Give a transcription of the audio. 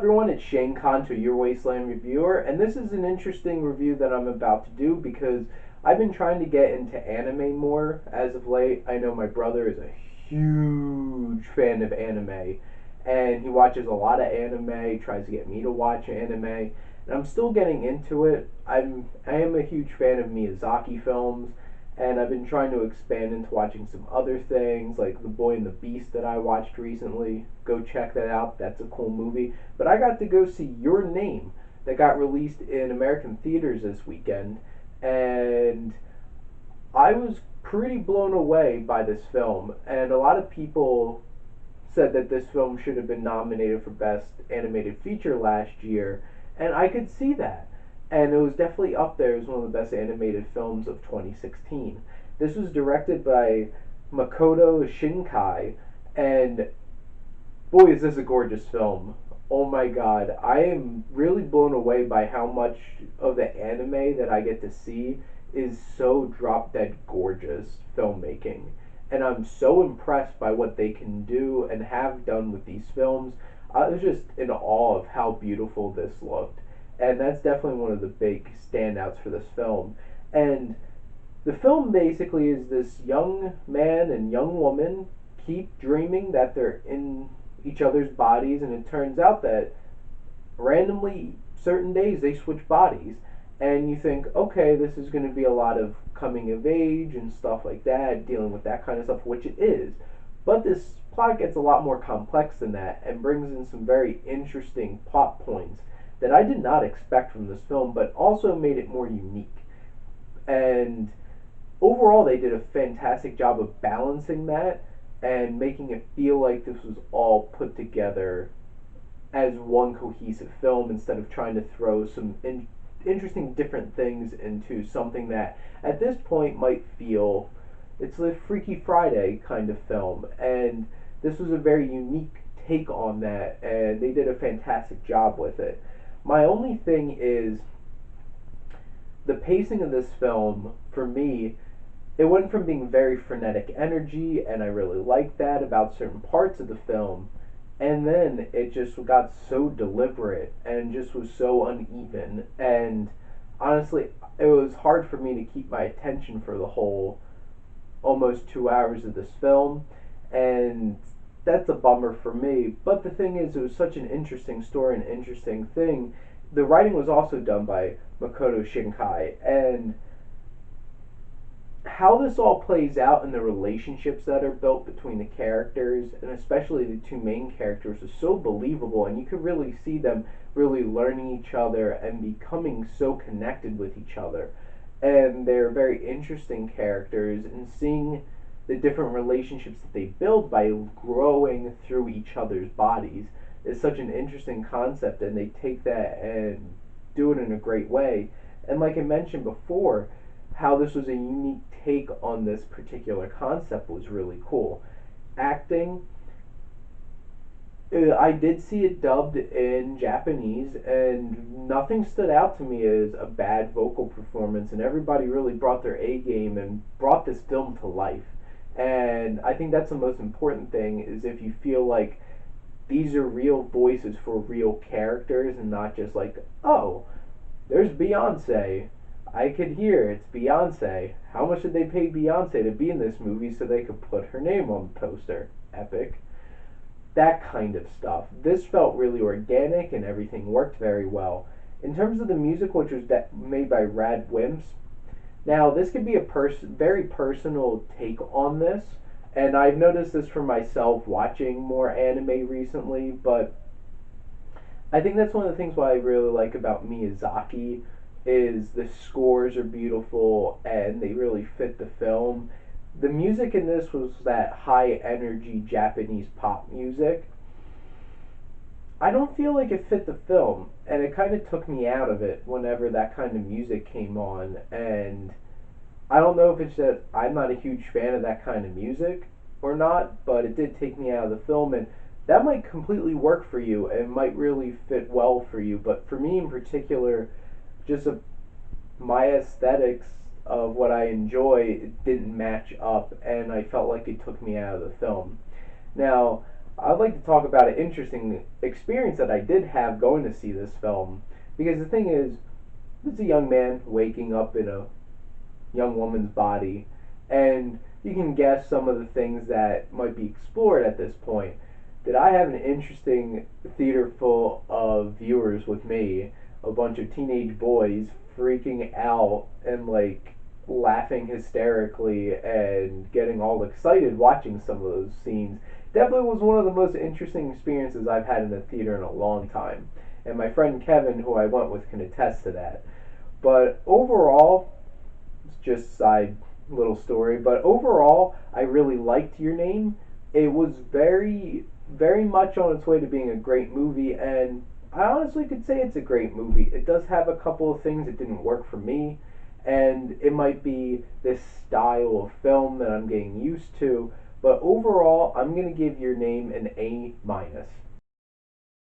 Everyone, it's Shane Conto, your Wasteland reviewer, and this is an interesting review that I'm about to do because I've been trying to get into anime more as of late. I know my brother is a huge fan of anime, and he watches a lot of anime, tries to get me to watch anime, and I'm still getting into it. I am a huge fan of Miyazaki films, and I've been trying to expand into watching some other things like The Boy and the Beast that I watched recently. Go check that out. That's a cool movie. But I got to go see Your Name that got released in American theaters this weekend, and I was pretty blown away by this film. And a lot of people said that this film should have been nominated for Best Animated Feature last year, and I could see that. And it was definitely up there as one of the best animated films of 2016. This was directed by Makoto Shinkai, and boy, is this a gorgeous film. Oh my god, I am really blown away by how much of the anime that I get to see is so drop dead gorgeous filmmaking. And I'm so impressed by what they can do and have done with these films. I was just in awe of how beautiful this looked. And that's definitely one of the big standouts for this film. And the film basically is this young man and young woman keep dreaming that they're in each other's bodies, and it turns out that randomly certain days they switch bodies. And you think, okay, this is going to be a lot of coming of age and stuff like that, dealing with that kind of stuff, which it is. But this plot gets a lot more complex than that and brings in some very interesting plot points that I did not expect from this film, but also made it more unique. And overall, they did a fantastic job of balancing that and making it feel like this was all put together as one cohesive film instead of trying to throw some interesting different things into something that at this point might feel it's a Freaky Friday kind of film. And this was a very unique take on that, and they did a fantastic job with it. My only thing is the pacing of this film, for me, it went from being very frenetic energy, and I really liked that about certain parts of the film, and then it just got so deliberate and just was so uneven. And honestly, it was hard for me to keep my attention for the whole almost 2 hours of this film, and that's a bummer for me. But the thing is, it was such an interesting story, an interesting thing. The writing was also done by Makoto Shinkai, and how this all plays out and the relationships that are built between the characters, and especially the two main characters, is so believable, and you could really see them really learning each other and becoming so connected with each other. And they're very interesting characters, and seeing the different relationships that they build by growing through each other's bodies is such an interesting concept, and they take that and do it in a great way. And like I mentioned before, how this was a unique take on this particular concept was really cool. Acting, I did see it dubbed in Japanese, and nothing stood out to me as a bad vocal performance, and everybody really brought their A game and brought this film to life. And I think that's the most important thing, is if you feel like these are real voices for real characters and not just like, oh, there's Beyonce. I could hear it's Beyonce. How much did they pay Beyonce to be in this movie so they could put her name on the poster? Epic. That kind of stuff. This felt really organic and everything worked very well. In terms of the music, which was made by Rad Wimps, now this could be a very personal take on this, and I've noticed this for myself watching more anime recently, but I think that's one of the things why I really like about Miyazaki is the scores are beautiful and they really fit the film. The music in this was that high energy Japanese pop music. I don't feel like it fit the film, and it kind of took me out of it whenever that kind of music came on. And I don't know if it's that I'm not a huge fan of that kind of music or not, but it did take me out of the film, and that might completely work for you and might really fit well for you. But for me in particular, just my aesthetics of what I enjoy didn't match up, and I felt like it took me out of the film. Now, I'd like to talk about an interesting experience that I did have going to see this film. Because the thing is, it's a young man waking up in a young woman's body, and you can guess some of the things that might be explored at this point. Did I have an interesting theater full of viewers with me, a bunch of teenage boys freaking out and like laughing hysterically and getting all excited watching some of those scenes. Definitely was one of the most interesting experiences I've had in the theater in a long time. And my friend Kevin, who I went with, can attest to that. But overall, it's just side little story. But overall, I really liked Your Name. It was very much on its way to being a great movie, and I honestly could say it's a great movie. It does have a couple of things that didn't work for me, and it might be this style of film that I'm getting used to. But overall, I'm gonna give Your Name an A minus.